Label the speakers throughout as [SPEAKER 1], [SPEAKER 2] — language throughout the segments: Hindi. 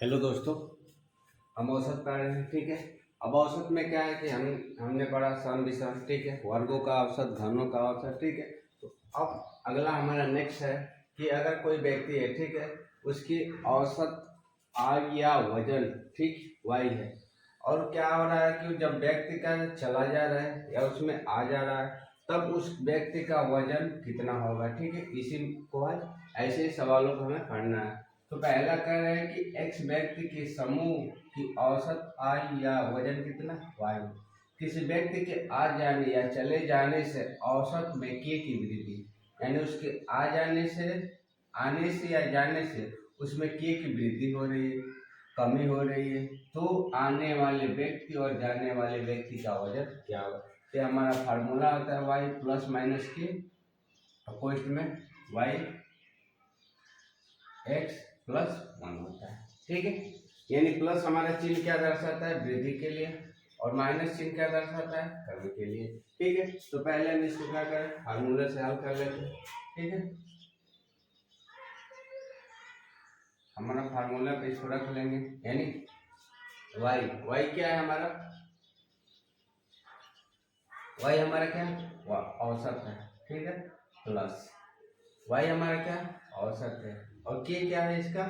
[SPEAKER 1] हेलो दोस्तों। हम औसत पढ़ रहे हैं, ठीक है। अब औसत में क्या है कि हमने पढ़ा सम विषम, ठीक है, वर्गों का औसत, घनों का औसत, ठीक है। तो अब अगला हमारा नेक्स्ट है कि अगर कोई व्यक्ति है, ठीक है, उसकी औसत आय या वजन, ठीक, वाई है, और क्या हो रहा है कि जब व्यक्ति का चला जा रहा है या उसमें आ जा रहा है तब उस व्यक्ति का वजन कितना होगा, ठीक है। इसी को आज ऐसे ही सवालों को हमें पढ़ना है। तो पहला कह रहे हैं कि एक्स व्यक्ति के समूह की औसत आय या वजन कितना, वाई। किसी व्यक्ति के आ जाने या चले जाने से औसत में के की वृद्धि, यानी उसके आ जाने से, आने से या जाने से उसमें के की वृद्धि हो रही है, कमी हो रही है, तो आने वाले व्यक्ति और जाने वाले व्यक्ति का वजन क्या होगा। तो हमारा फार्मूला होता है वाई प्लस माइनस के अपोजिट में वाई एक्स प्लस 1 होता है, ठीक है। यानी प्लस हमारा चिन्ह क्या दर्शाता है, वृद्धि के लिए, और माइनस चिन्ह क्या दर्शाता है, कमी के लिए, ठीक है। तो पहले हम इसको क्या करें, फार्मूला से हल कर लेते हैं, ठीक है। हमारा फार्मूला पे इसको रख लेंगे, यानी वाई, वाई क्या है हमारा, वाई हमारा क्या है, औसत है, ठीक है, प्लस वाई हमारा क्या औसत है, और के क्या है, इसका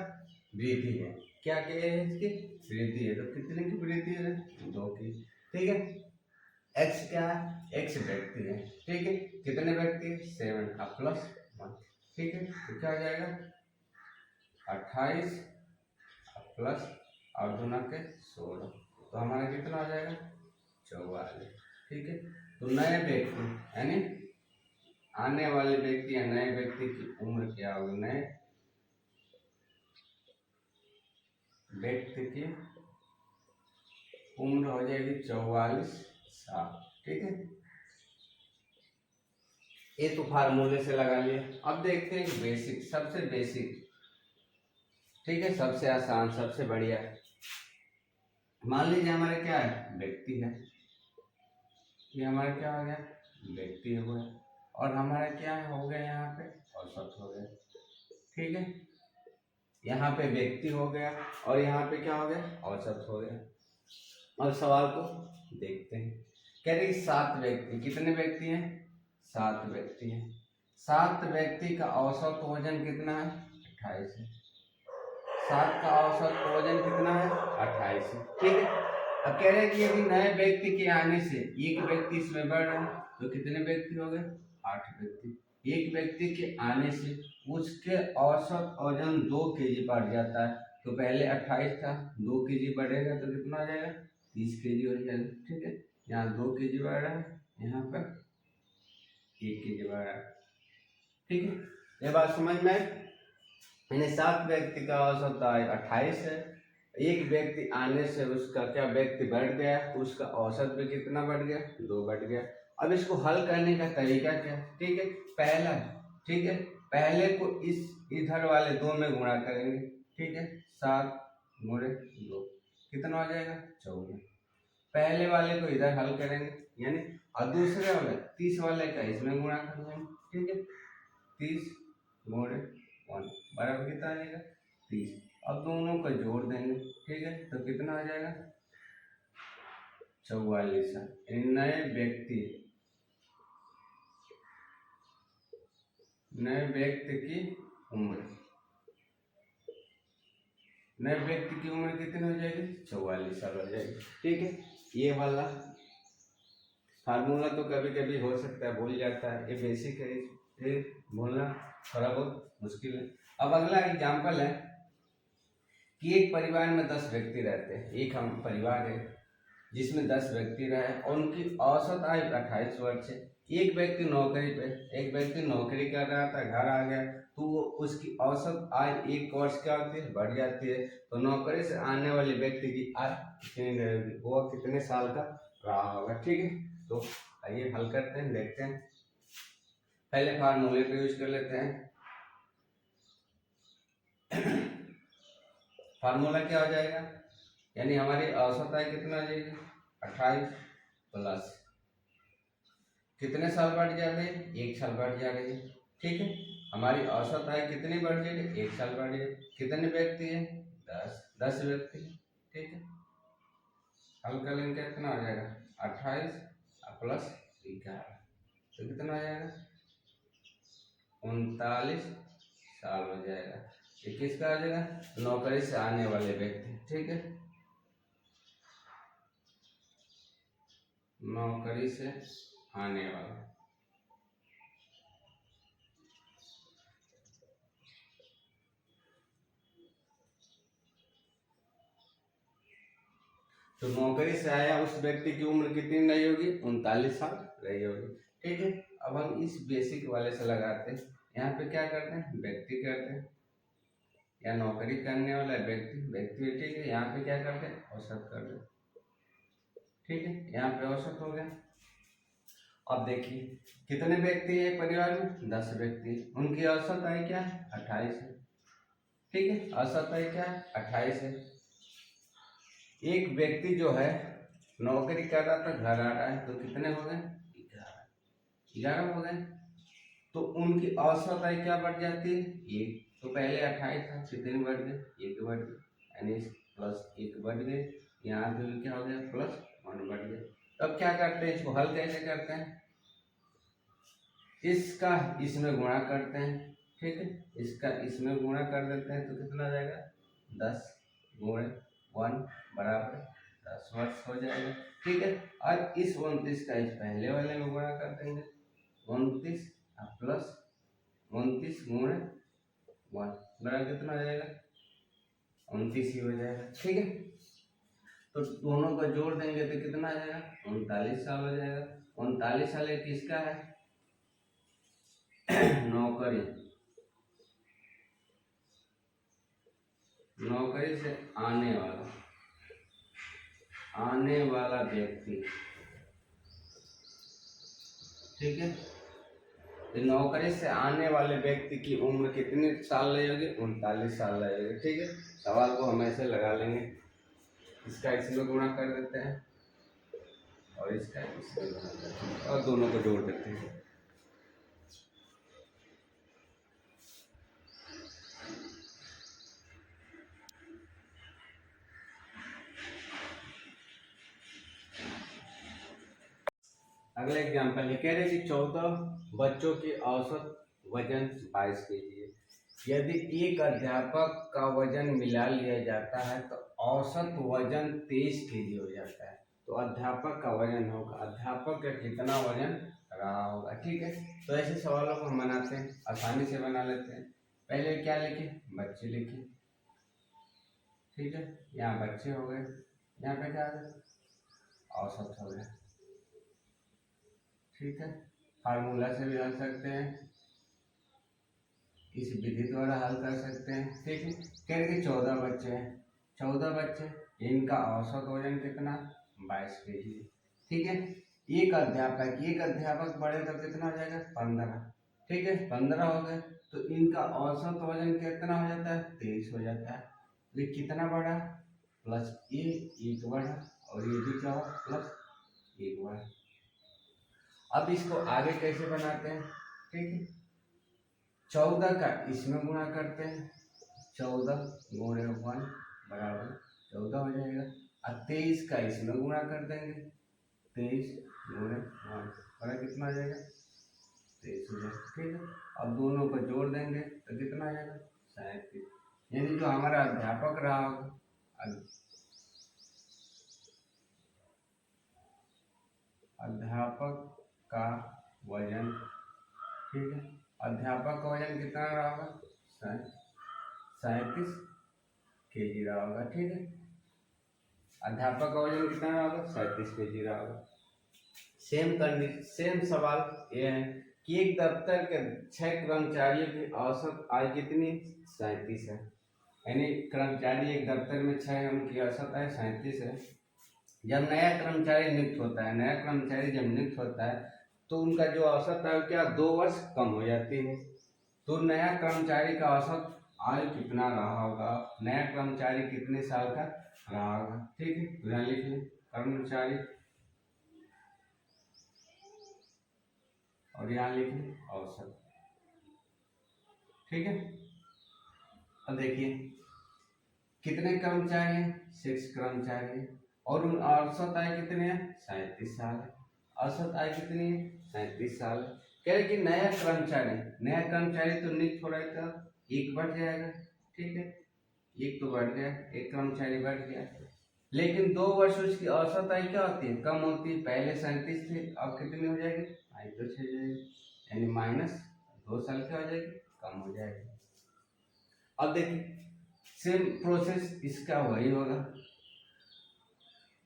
[SPEAKER 1] वृद्धि है। क्या है इसकी वृद्धि है, तो कितने की वृद्धि है, 2 की, ठीक है। एक्स क्या है, एक्स व्यक्ति है, ठीक है। कितने व्यक्ति है, 7 का प्लस 1, ठीक है। तो क्या हो जाएगा 28 प्लस और 2 के 16, तो हमारा कितना हो जाएगा 44, ठीक है। तो नए व्यक्ति यानी आने वाले व्यक्ति या नए व्यक्ति की उम्र क्या होगी, नए व्यक्ति की उम्र हो जाएगी 44 साल, ठीक है। ये तो फार्मूले से लगा लिए। अब देखते हैं बेसिक, सबसे बेसिक, ठीक है, सबसे आसान, सबसे बढ़िया। मान लीजिए हमारे क्या है, व्यक्ति है, ये हमारा क्या हो गया, व्यक्ति हो गया, और हमारा क्या हो गया यहाँ पे औसत हो गया, ठीक है। यहाँ पे व्यक्ति हो गया और यहाँ पे क्या हो गया, औसत हो गया। अब सवाल को देखते हैं। कह रही 7 व्यक्ति, कितने व्यक्ति हैं, 7 व्यक्ति हैं। 7 व्यक्ति का औसत वजन कितना है, 28 है। 7 का औसत वजन कितना है, 28 है, ठीक है। अब कह रहे हैं कि यदि नए व्यक्ति के आने से एक व्यक्ति इसमें बढ़ रहा है तो कितने व्यक्ति हो गए, 8 व्यक्ति। एक व्यक्ति के आने से उसके औसत वजन 2 केजी बढ़ जाता है, तो पहले 28 था, 2 केजी बढ़ेगा तो कितना आ जाएगा, 30 केजी हो जाएगा, ठीक है। यहाँ 2 केजी बढ़ रहा है, यहाँ पर 1 केजी बढ़ रहा है, ठीक है। ये बात समझ में आई। यानी 7 व्यक्ति का औसत आय 28 है, एक व्यक्ति आने से उसका क्या, व्यक्ति बढ़ गया तो उसका औसत भी कितना बढ़ गया, 2 बढ़ गया। अब इसको हल करने का तरीका क्या, ठीक है। पहला, ठीक है, पहले को इस इधर वाले 2 में गुणा करेंगे, ठीक है। 7 गुणे 2 कितना हो जाएगा, 14। पहले वाले को इधर हल करेंगे, यानी, और दूसरे वाले 30 वाले का इसमें गुणा कर लेंगे, ठीक है। 30 गुणे 1 बराबर कितना आ जाएगा, 30। अब दोनों को जोड़ देंगे, ठीक है, तो कितना आ जाएगा 44। नए व्यक्ति की उम्र, नए व्यक्ति की उम्र कितनी हो जाएगी, 44 साल हो जाएगी, ठीक है। ये वाला फार्मूला तो कभी कभी हो सकता है भूल जाता है, ये बेसिक है, ये भूलना थोड़ा बहुत मुश्किल है। अब अगला एग्जाम्पल है कि एक परिवार में 10 व्यक्ति रहते हैं। एक हम परिवार है जिसमें 10 व्यक्ति रहे और उनकी औसत आयु 28 वर्ष है। एक व्यक्ति नौकरी पे, एक व्यक्ति नौकरी कर रहा था, घर आ गया, तो वो उसकी औसत आयु 1 वर्ष क्या होती है, बढ़ जाती है। तो नौकरी से आने वाले व्यक्ति की आयु कितनी रहेगी, वो कितने साल का रहा होगा, ठीक है। तो आइए हल करते हैं, देखते हैं। पहले फार्मूले पे यूज कर लेते हैं। फार्मूला क्या हो जाएगा, यानी हमारी औसत आय कितना आ जाएगी, 28 प्लस कितने साल बढ़ जा रही है, 1 साल बढ़ जा रही है, ठीक है। हमारी औसत आय कितनी बढ़ जाएगी, 1 साल बढ़ जाएगी। कितने व्यक्ति है, 10, 10 व्यक्ति, ठीक है। हल कर लेंगे, कितना हो जाएगा 28 प्लस 11, तो कितना हो जाएगा 39 साल हो जाएगा। ये किसका आ जाएगा, नौकरी से आने वाले व्यक्ति, ठीक है, नौकरी से आने वाला। तो नौकरी से आया उस व्यक्ति की उम्र कितनी रही होगी, 39 साल रही होगी, ठीक है। अब हम इस बेसिक वाले से लगाते हैं, यहाँ पे क्या करते हैं, व्यक्ति करते हैं, या नौकरी करने वाला व्यक्ति, व्यक्ति, ठीक है। यहाँ पे क्या करते हैं, औसत कर दे, ठीक है। यहाँ पे औसत हो गया। अब देखिए कितने व्यक्ति है परिवार में, 10 व्यक्ति, उनकी औसत आय क्या है, 28 है, ठीक है। औसत आय क्या है, 28 है। एक व्यक्ति जो है नौकरी कर रहा था, घर आ रहा है, तो कितने हो गए, 11 हो गए। तो उनकी औसत आय क्या बढ़ जाती है, एक। तो पहले 28 था, कितने बढ़ गए, 1 बढ़ गए, यानी प्लस 1 बढ़ गए। यहाँ पे भी क्या हो गया, प्लस 1 बढ़ गया। तब क्या करते हैं, इसको हल कैसे करते हैं, इसका इसमें गुणा करते हैं, ठीक है। इसका इसमें गुणा कर देते हैं, तो कितना आ जाएगा, 10 गुणे 1 बराबर 10 वर्ष हो जाएगा, ठीक है। और इस 29 का इस पहले वाले में गुणा कर देंगे, 29 प्लस 29 गुणे 1 बराबर कितना हो जाएगा, 29 ही हो जाएगा, ठीक है। तो दोनों का जोड़ देंगे तो कितना आ जाएगा, 39 साल हो जाएगा। 39 साल एक किसका है, नौकरी, नौकरी से आने वाला व्यक्ति, ठीक है। तो नौकरी से आने वाले व्यक्ति की उम्र कितनी साल रहेगी, 39 साल रहेगी, ठीक है। सवाल को हम ऐसे लगा लेंगे, इसका इसमें गुणा कर देते हैं और इसका इसमें गुणा करते हैं और दोनों को जोड़ देते हैं। अगला एग्जाम्पल है, कह रहे कि 14 बच्चों की औसत वजन 22 केजी है। यदि एक अध्यापक का वजन मिला लिया जाता है तो औसत वजन 23 केजी हो जाता है। तो अध्यापक का वजन होगा, अध्यापक का कितना वजन रहा होगा, ठीक है। तो ऐसे सवालों को हम बनाते हैं, आसानी से बना लेते हैं। पहले क्या लिखे, बच्चे लिखे, ठीक है। यहाँ बच्चे हो गए, यहाँ पे क्या औसत हो गया, ठीक है। फार्मूला से भी हल सकते हैं, इस विधि द्वारा हल कर सकते हैं, ठीक है। कह रहे कि 14 बच्चे हैं, 14 बच्चे, इनका औसत वजन कितना, 22 केजी, ठीक है। एक अध्यापक बढ़े तो कितना हो जाएगा, 15, ठीक है। 15 हो गए तो इनका औसत वजन कितना हो जाता है, 23 हो जाता है। ये कितना बढ़ा, प्लस 1 बढ़ा, और ये भी क्या हुआ, प्लस 1 बढ़ा। अब इसको आगे कैसे बनाते हैं, ठीक है। 14 का इसमें गुणा करते हैं, 14 गुणे 1 बराबर 14 हो जाएगा। और 23 का इसमें गुणा कर देंगे, 23 गुणे 1 बराबर कितना आ जाएगा, 23 हो जाएगा, ठीक है। अब दोनों को जोड़ देंगे तो कितना आ जाएगा, 37। यानी जो हमारा अध्यापक रहा होगा, अध्यापक का वजन, ठीक है। अध्यापक का वजन कितना रहा होगा, 37 केजी रहा होगा, ठीक है। अध्यापक का वजन कितना रहा होगा, 37 केजी रहा होगा। सेम सवाल ये है कि एक दफ्तर के 6 कर्मचारियों की औसत आय कितनी, 37 है। यानी कर्मचारी एक दफ्तर में 6 उनकी औसत आय 37 है। जब नया कर्मचारी नियुक्त होता है, नया कर्मचारी जब नियुक्त होता है तो उनका जो औसत आय क्या 2 वर्ष कम हो जाती है। तो नया कर्मचारी का औसत आयु कितना रहा होगा, नया कर्मचारी कितने साल का रहा होगा, ठीक है। तो यहाँ लिख लें कर्मचारी और यहाँ लिख लें औसत, ठीक है। अब देखिए कितने कर्मचारी हैं? 6 कर्मचारी हैं। और उन औसत आय कितने हैं? 37 साल है। औसत आय कितनी है? 37 साल है। कह रहे कि नया कर्मचारी तो नियुक्त हो रहा है तो एक बढ़ जाएगा, ठीक है, एक तो बढ़ गया, एक कर्मचारी बढ़ गया। लेकिन 2 वर्ष उसकी औसत आय क्या होती है? कम होती है। पहले 37 थे, अब कितनी हो जाएगी? आय तो 6 जाएगी, यानी माइनस 2 साल क्या हो जाएगी? कम हो जाएगी। अब देखिए सेम प्रोसेस इसका वही होगा,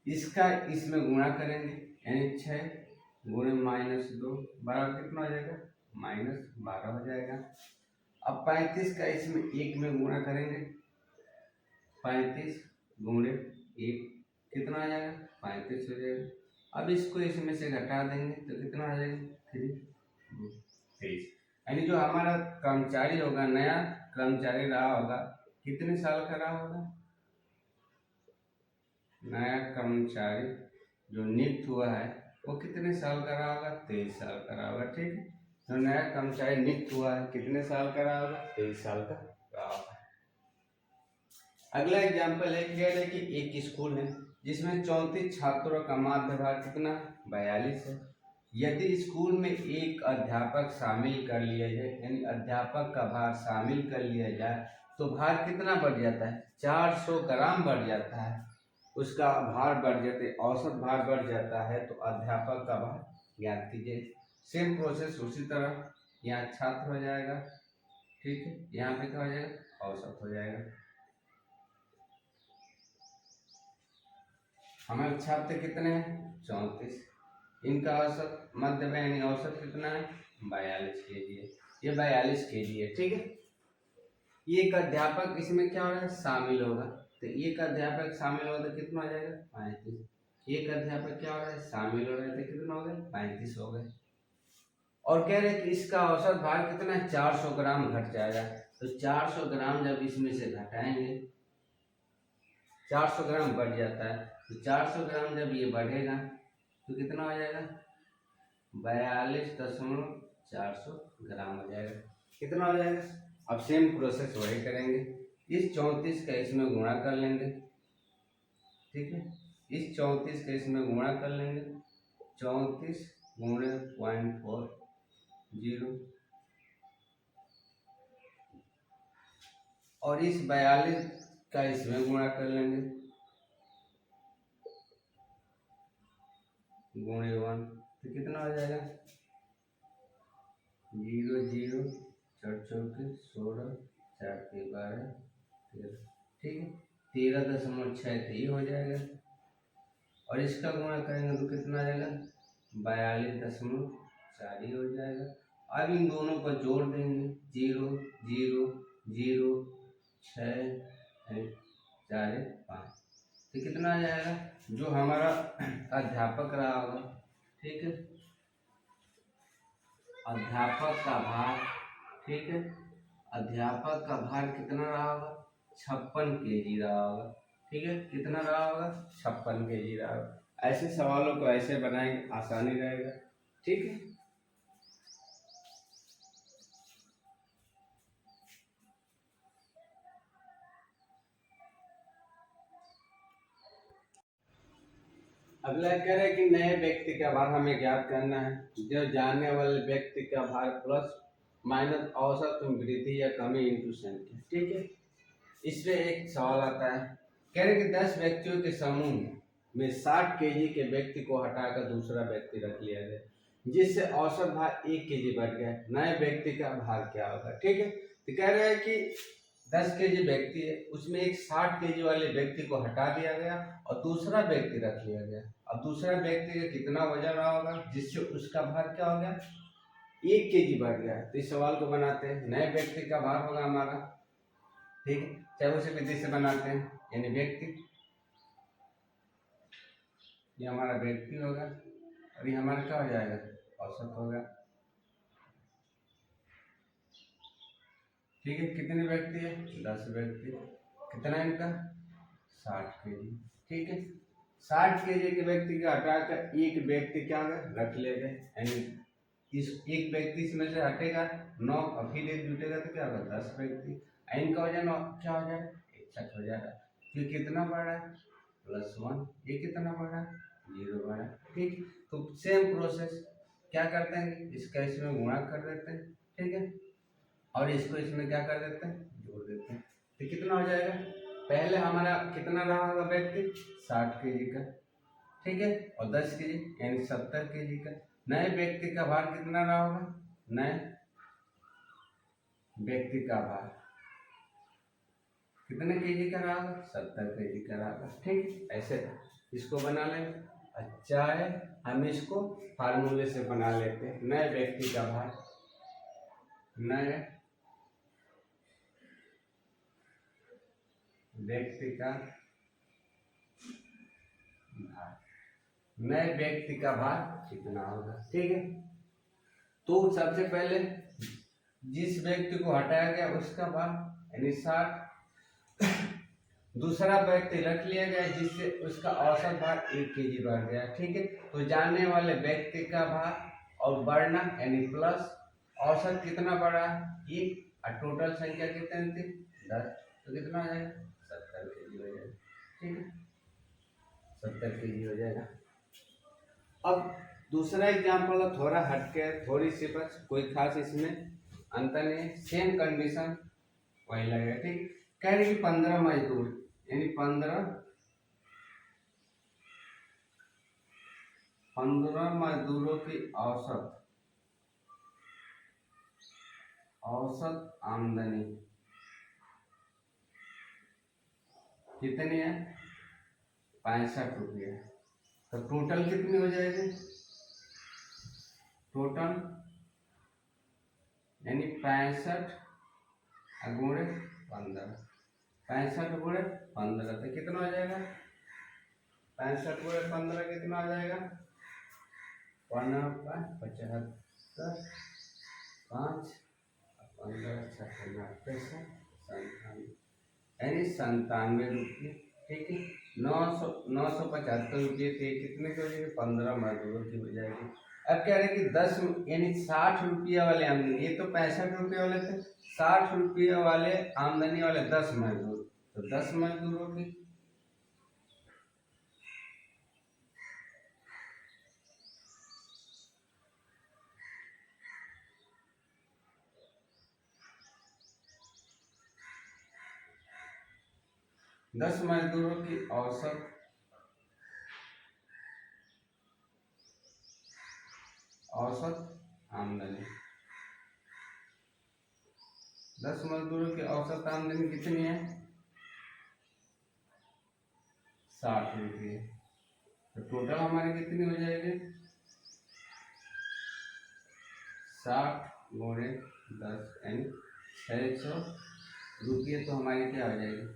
[SPEAKER 1] इसका इसमें गुणा करेंगे, यानी 6 गुणे -2 बराबर कितना हो जाएगा? -12 हो जाएगा। अब 35 का इसमें 1 में गुणा करेंगे, 35 गुणे 1 कितना आ जाएगा? 35 हो जाएगा। अब इसको इसमें से घटा देंगे तो कितना आ जाएगा? 23। यानी जो हमारा कर्मचारी होगा, नया कर्मचारी रहा होगा, कितने साल का रहा होगा? नया कर्मचारी जो नियुक्त हुआ है वो कितने साल का रहा होगा? 23 साल का रहा होगा, ठीक है। तो नया कर्मचारी नियुक्त हुआ है, कितने साल का रहा होगा? 23 साल का रहा होगा। अगला एग्जाम्पल है, कह रहे कि एक स्कूल है जिसमें 34 छात्रों का माध्य भार कितना? 42 है। यदि स्कूल में एक अध्यापक शामिल कर लिया जाए, यानी अध्यापक का भार शामिल कर लिया जाए, तो भार कितना बढ़ जाता है? 400 ग्राम बढ़ जाता है। उसका भार बढ़ जाते, औसत भार बढ़ जाता है, तो अध्यापक का भार ज्ञात कीजिए। सेम प्रोसेस उसी तरह यहाँ छात्र हो जाएगा, ठीक है, यहाँ पे क्या हो जाएगा? औसत हो जाएगा। हमारे छात्र कितने हैं? 34। इनका औसत मध्य में यानी औसत कितना है? 42 केजी है। ये 42 केजी है, ठीक है। एक अध्यापक इसमें क्या हो रहा है? शामिल होगा, तो एक अध्यापक शामिल होगा तो कितना हो जाएगा? 35। एक अध्यापक क्या हो रहा है? शामिल हो रहा है, तो कितना हो गए? 35 हो गए। और कह रहे कि इसका औसत भार कितना है? 400 ग्राम घट जाएगा। तो 400 ग्राम जब इसमें से घटाएंगे, 400 ग्राम बढ़ जाता है, तो 400 ग्राम जब ये बढ़ेगा तो कितना हो जाएगा? 42.400 ग्राम हो जाएगा। कितना हो जाएगा? अब सेम प्रोसेस वही करेंगे, इस 34 का इसमें गुणा कर लेंगे, ठीक है, इस 34 का इसमें गुणा कर लेंगे, 34 गुणे 0.40 और इस 42 का इसमें गुणा कर लेंगे, गुणे 1, तो कितना हो जाएगा? 0 0 4 चौके 16 4 के 12 13, ठीक है, 13.6 हो जाएगा। और इसका गुणा करेंगे तो कितना आ जाएगा? 42.4 हो जाएगा। अब इन दोनों को जोड़ देंगे, 0 0 0 6 4 5, तो कितना आ जाएगा? जो हमारा अध्यापक रहा होगा, ठीक है, अध्यापक का भार, ठीक है, अध्यापक का भार कितना रहा होगा? 56 केजी रहा होगा, ठीक है, कितना रहा होगा? 56 केजी रहा होगा। ऐसे सवालों को ऐसे बनाएंगे, आसानी रहेगा, ठीक है। अगला कह रहे कि नए व्यक्ति का भार हमें ज्ञात करना है। जो जानने वाले व्यक्ति का भार प्लस माइनस औसत वृद्धि या कमी इंटू संख्या, ठीक है। इसमें एक सवाल आता है, कह रहे कि 10 व्यक्तियों के समूह में 60 केजी के व्यक्ति को हटाकर दूसरा व्यक्ति रख लिया गया, जिससे औसत भार 1 केजी बढ़ गया। नए व्यक्ति का भार क्या होगा, ठीक है। तो कह रहे हैं कि 10 केजी व्यक्ति है, उसमें एक 60 केजी वाले व्यक्ति को हटा दिया गया और दूसरा व्यक्ति रख लिया गया। अब दूसरा व्यक्ति का कितना वजन रहा होगा जिससे उसका भार क्या हो गया? 1 केजी बढ़ गया। तो इस सवाल को बनाते हैं, नए व्यक्ति का भार होगा हमारा, ठीक है, चाहे उसे विधि से बनाते हैं, यानी व्यक्ति, ये हमारा व्यक्ति होगा और ये हमारा क्या हो जाएगा? औसत होगा, ठीक है। कितने व्यक्ति है? 10 व्यक्ति। कितना इनका? 60 केजी, ठीक है। 60 केजी के व्यक्ति का हटाकर एक व्यक्ति क्या होगा? रख ले गए, यानी इस एक व्यक्ति इसमें से हटेगा 9 और फिर एक जुटेगा तो क्या होगा? 10 व्यक्ति। इनका वजन क्या हो जाएगा? 61 हो जाएगा। ये कितना बढ़ा है +1, ये कितना बढ़ा 0 बढ़ा। ठीक, तो सेम प्रोसेस क्या करते हैं, इसका इसमें गुणा कर देते हैं, ठीक है, और इसको इसमें क्या कर देते हैं, जोड़ देते हैं। तो कितना हो जाएगा, पहले हमारा कितना रहा होगा व्यक्ति 60 केजी का, ठीक है, और 10 केजी यानी 70 केजी का। नए व्यक्ति का भार कितना रहा होगा, नए व्यक्ति का भार कितने केजी का रहा होगा, 70 केजी का रहा होगा। ठीक, ऐसे इसको बना लेंगे। अच्छा है, हम इसको फार्मूले से बना लेते हैं। नए व्यक्ति का भार, नए व्यक्ति का भार, नए व्यक्ति का भार कितना होगा। ठीक है, तो सबसे पहले जिस व्यक्ति को हटाया गया उसका भार यानी 60, दूसरा व्यक्ति रख लिया गया जिससे उसका औसत भार 1 केजी बढ़ गया। ठीक है, तो जाने वाले व्यक्ति का भार और बढ़ना यानी प्लस औसत कितना बढ़ा 1 और टोटल संख्या कितनी थी 10, तो कितना हो जाएगा 70 केजी हो जाएगा। ठीक है, 70 केजी हो जाएगा। अब दूसरा एग्जाम्पल है थोड़ा हटके, थोड़ी सी बस, कोई खास इसमें अंतर नहीं, सेम कंडीशन वही लगेगा। ठीक, कह रही 15 मजदूर यानी 15 मजदूरों की औसत आमदनी कितनी है 65 रुपये। तो टोटल कितनी हो जाएगी, टोटल यानी 65 गुणे 15, 65 गुणे 15 तो कितना हो जाएगा, 65 गुणे 15 कितना हो जाएगा 75, 5 15 57 यानी 97 रुपये। ठीक है, 975 रुपये थे, कितने की हो जाएगी 15 मजदूरों की हो जाएगी। अब कह रहे कि 10 यानी 60 रुपये वाले आमदनी, ये तो 65 रुपये वाले थे, 60 रुपये वाले आमदनी वाले 10 मजदूर, तो 10 मजदूरों की 10 मजदूरों की औसत आमदनी, 10 मजदूरों की औसत आमदनी कितनी है 60 रुपये। तो टोटल हमारी कितनी हो जाएगी 60 गुणे 10 यानी 600 रुपये। तो हमारी क्या हो जाएगी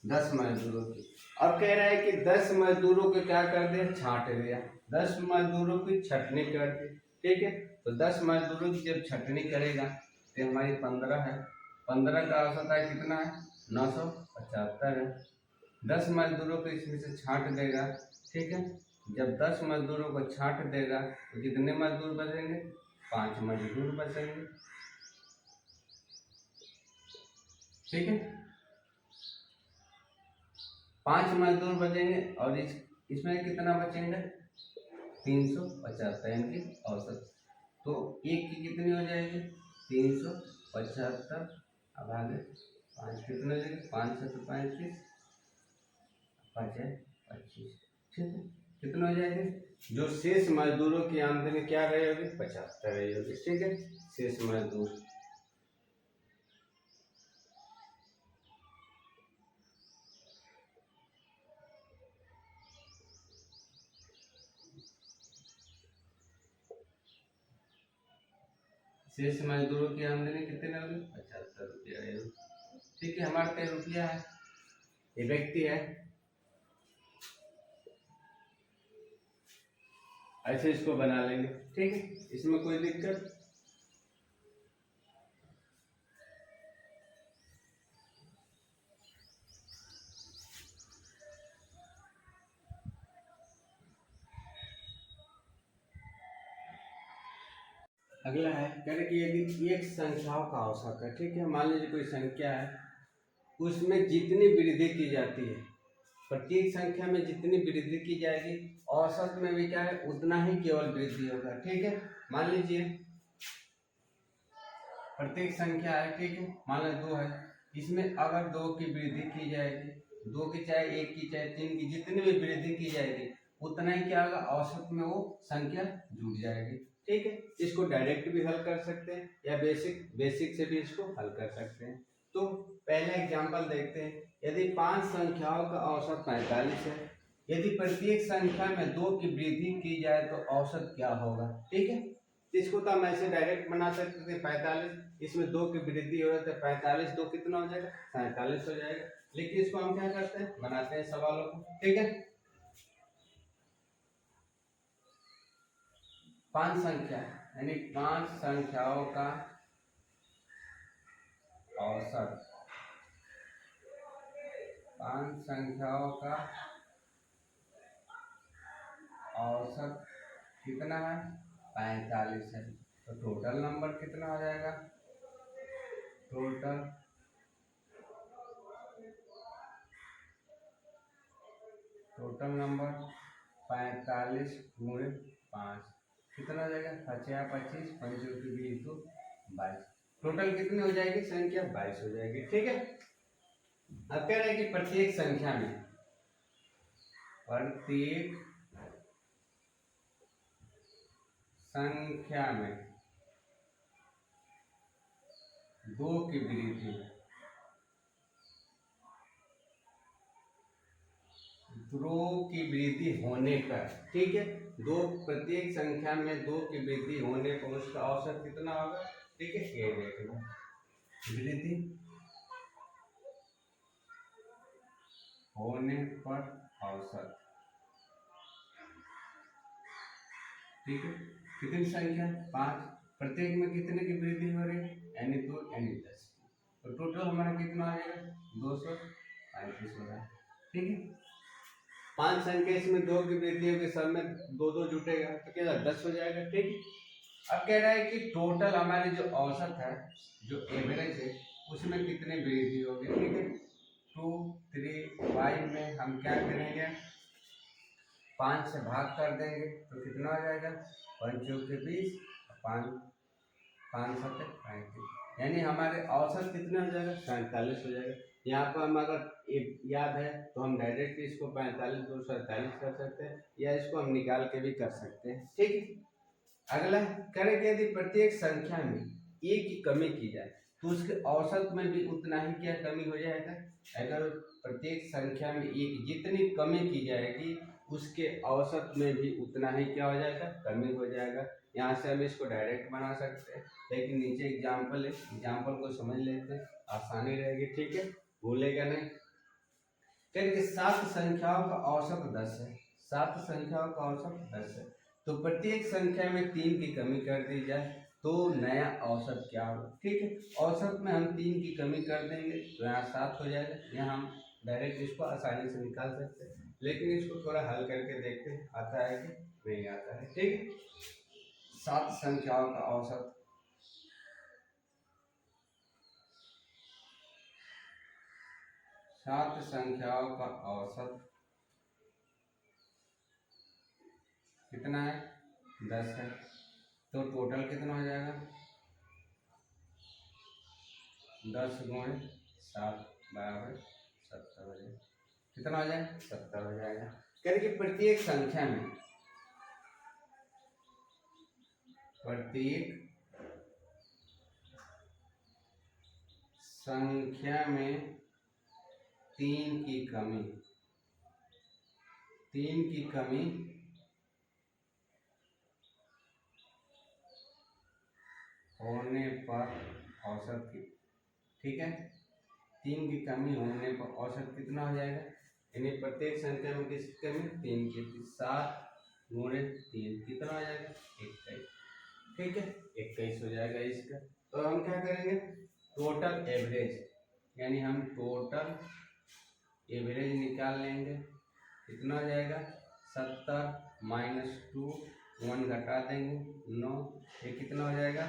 [SPEAKER 1] 10 मजदूरों की। अब कह रहा है कि 10 मजदूरों को क्या कर दिया, छांट दिया, 10 मजदूरों की छटनी कर दी। ठीक है, तो 10 मजदूरों की जब छटनी करेगा तो हमारी 15 है, 15 का औसत है कितना है 975 है। 10 मजदूरों को इसमें से छांट देगा। ठीक है, जब 10 मजदूरों को छांट देगा तो कितने मजदूर बचेंगे, 5 मजदूर बचेंगे। ठीक है, 5 मजदूर बचेंगे और इसमें कितना बचेंगे 375 यानी औसत। तो एक की कितनी हो जाएगी 375, अब आगे 5 कितने हो जाएंगे 5 7 35 5 है 25। ठीक है, कितना हो जाएंगे, जो शेष मजदूरों की आमदनी क्या रही होगी 75 रही होगी। ठीक है, शेष मजदूर शेष मजदूरों की आमदनी कितने होगी 75 रुपया है। ठीक है, हमारे 13 रुपया है, ये व्यक्ति है, ऐसे इसको बना लेंगे। ठीक है, इसमें कोई दिक्कत, अगला है कह रहे कि यदि एक संख्याओं का औसत है। ठीक है, मान लीजिए कोई संख्या है उसमें जितनी वृद्धि की जाती है, प्रत्येक संख्या में जितनी वृद्धि की जाएगी औसत में भी क्या है उतना ही केवल वृद्धि होगा। ठीक है, मान लीजिए प्रत्येक संख्या है, ठीक है, मान लो 2 है, इसमें अगर 2 की वृद्धि की जाएगी, 2 की चाहे 1 की चाहे 3 की जितनी भी वृद्धि की जाएगी उतना ही क्या होगा औसत में वो संख्या जुड़ जाएगी। ठीक है, इसको डायरेक्ट भी हल कर सकते हैं या बेसिक से भी इसको हल कर सकते हैं। तो पहला एग्जांपल देखते हैं। यदि 5 संख्याओं का औसत 45 है, यदि प्रत्येक संख्या में 2 की वृद्धि की जाए तो औसत क्या होगा। ठीक है, इसको तो हम ऐसे डायरेक्ट बना सकते थे 45, इसमें 2 की वृद्धि हो रहा है तो 45 2 कितना हो जाएगा 47 हो जाएगा। लेकिन इसको हम क्या करते हैं बनाते हैं सवालों को। ठीक है, 5 संख्या यानी 5 संख्याओं का औसत, 5 संख्याओं का औसत कितना है 45 है। तो टोटल नंबर कितना हो जाएगा, टोटल नंबर 45 गुणे 5 कितना हो जाएगा 25 25 पंचों की 20 तो 22, टोटल कितनी हो जाएगी संख्या 22 हो जाएगी। ठीक है, अब कह रहे हैं कि प्रत्येक संख्या में 2 की वृद्धि, 2 की वृद्धि होने पर, ठीक है, प्रत्येक संख्या में 2 की वृद्धि होने पर उसका औसत कितना होगा। ठीक है, ये देखना वृद्धि होने पर औसत, ठीक है, कितनी संख्या 5, प्रत्येक में कितने की वृद्धि हो रही है यानी 2 यानी 10, तो टोटल हमारा कितना आ जाएगा 235 होगा। ठीक है, 5 संख्या इसमें 2 की वृद्धि होगी, सब में 2 2 जुटेगा तो क्या 10 हो जाएगा। ठीक, अब कह रहा है कि टोटल हमारी जो औसत है जो एवरेज है उसमें कितनी वृद्धि होगी। ठीक है, 2 3 5 में हम क्या करेंगे 5 से भाग कर देंगे तो कितना हो जाएगा 5 के 20 5 5 7 35, यानी हमारे औसत कितना हो जाएगा 47 हो जाएगा। यहाँ पर हम अगर याद है तो हम डायरेक्ट इसको 45 2 47 कर सकते हैं या इसको हम निकाल के भी कर सकते हैं। ठीक है, अगला करें कि यदि प्रत्येक संख्या में 1 की कमी की जाए तो उसके औसत में भी उतना ही क्या कमी हो जाएगा। अगर प्रत्येक संख्या में 1 जितनी कमी की जाएगी उसके औसत में भी उतना ही क्या हो जाएगा कमी हो जाएगा। यहाँ से हम इसको डायरेक्ट बना सकते हैं, लेकिन नीचे एग्जाम्पल है, एग्जाम्पल को समझ लेते हैं आसानी रहेगी। ठीक है, भूलेगा नहीं। कहेंगे 7 संख्याओं का औसत 10 है, 7 संख्याओं का औसत 10 है, तो प्रत्येक संख्या में 3 की कमी कर दी जाए तो नया औसत क्या होगा। ठीक है, औसत में हम 3 की कमी कर देंगे तो यहाँ 7 हो जाएगा। यहाँ हम डायरेक्ट इसको आसानी से निकाल सकते हैं, लेकिन इसको थोड़ा हल करके देखते हैं आता है कि नहीं आता है। ठीक है, 7 संख्याओं का औसत, 7 संख्याओं का औसत कितना है 10 है, तो टोटल कितना हो जाएगा 10 गुणे 7 बराबर 70 हो जाएगा। कितना हो जाएगा 70 हो जाएगा। कह रहे कि प्रत्येक संख्या में 3 की कमी, 3 की कमी होने पर औसत की, ठीक है, 3 की कमी होने पर औसत कितना हो जाएगा, यानी प्रत्येक संख्या में किसकी कमी 3 की, 7 गुणे 3 कितना हो जाएगा 21। ठीक है, 21 हो जाएगा इसका। तो हम क्या करेंगे टोटल एवरेज, यानी हम टोटल एवरेज निकाल लेंगे। कितना हो जाएगा 70 माइनस 2 1 घटा देंगे 9, ये कितना हो जाएगा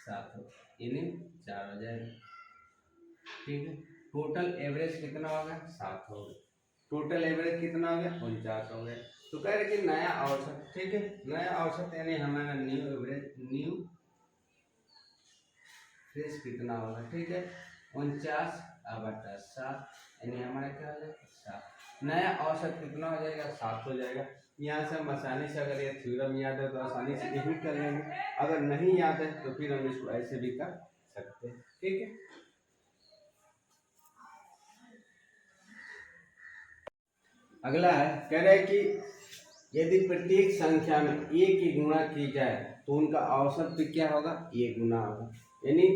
[SPEAKER 1] 7। इन्हीं 4 हो जाएगा। ठीक है, टोटल एवरेज कितना हो गया 7 हो गया। टोटल एवरेज कितना हो गया 49 हो गया। तो कह रहे कि नया औसत, ठीक है, नया औसत यानी हमारा न्यू एवरेज, न्यू फ्रेश कितना होगा, ठीक है 49/7 यानी हमारा क्या हो जाएगा 7। नया औसत कितना हो जाएगा 7 हो जाएगा। यहाँ से हम आसानी से, अगर ये थ्योरम याद है तो आसानी से यही कर लेंगे, अगर नहीं याद है तो फिर हम इसको ऐसे भी कर सकते हैं। ठीक है, अगला है, कह रहे हैं कि यदि प्रत्येक संख्या में a की गुणा की जाए तो उनका औसत भी क्या होगा a गुना होगा। यानी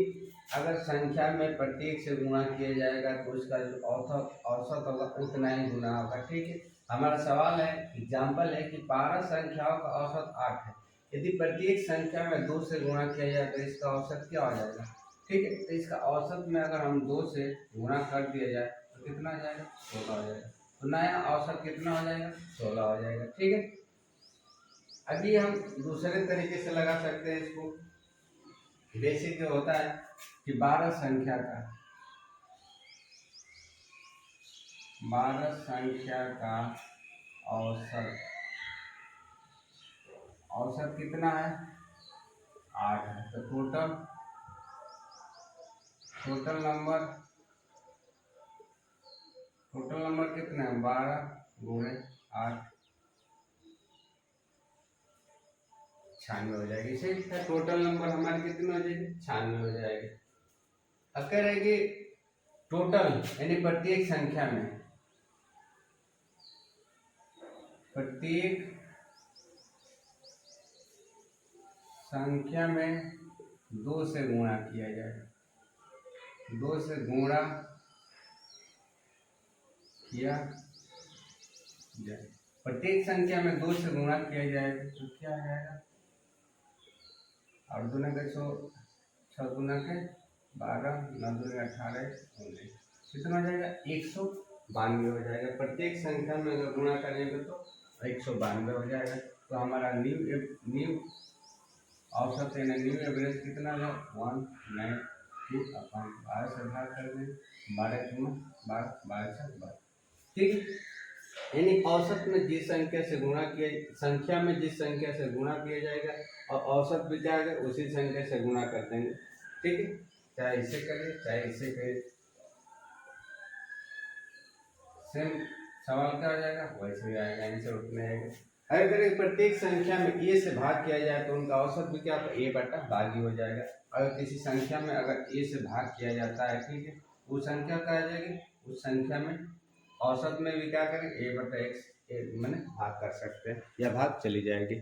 [SPEAKER 1] अगर संख्या में प्रत्येक से गुणा किया जाएगा तो उसका जो औसत होगा उतना ही गुना होगा। ठीक है, हमारा सवाल है, एग्जाम्पल है कि 12 संख्याओं का औसत 8 है। यदि प्रत्येक संख्या में 2 से गुणा किया जाए तो इसका औसत क्या हो जाएगा। ठीक है, तो इसका औसत में अगर हम 2 से गुणा कर दिया जाए तो कितना हो जाएगा 16 हो जाएगा। तो नया औसत कितना हो जाएगा 16 हो जाएगा। ठीक है, अभी हम दूसरे तरीके से लगा सकते हैं इसको। बेसिक जो होता है कि 12 संख्या का औसत कितना है 8 है। तो टोटल नंबर कितना है 12 गुणे 8 96 हो जाएगी। सही है, टोटल नंबर हमारे कितने हो जाएगी 96 हो जाएगी। अब कह रहे कि टोटल यानी प्रत्येक संख्या में 2 से गुणा किया जाए, 2 से गुणा किया जाए, प्रत्येक संख्या में 2 से गुणा किया जाए तो क्या आ जाएगा, और 2 के 100, 6 गुना के 12, 9 दूनी 18, 19, कितना हो जाएगा 192 हो जाएगा। प्रत्येक संख्या में अगर गुणा करेंगे तो 192 हो जाएगा। तो हमारा न्यू औसत यानी न्यू एवरेज कितना है 192/12 से भाग कर दें, 12 गुना 12। ठीक है, यानी औसत में जिस संख्या से गुणा किया जाएगा और औसत भी क्या है उसी संख्या से गुणा कर देंगे। ठीक है, चाहे इसे करें चाहे इसे करें, सेम सवाल क्या हो जाएगा वैसे ही आएगा, आंसर उतने आएगा। अगर प्रत्येक संख्या में a से भाग किया जाए तो उनका औसत भी क्या a/भाग ही हो जाएगा। अगर किसी संख्या में अगर a से भाग किया जाता है, ठीक है, वो संख्या क्या आ जाएगी, उस संख्या में औसत में भी क्या करें a/x मैंने भाग कर सकते हैं या भाग चली जाएगी।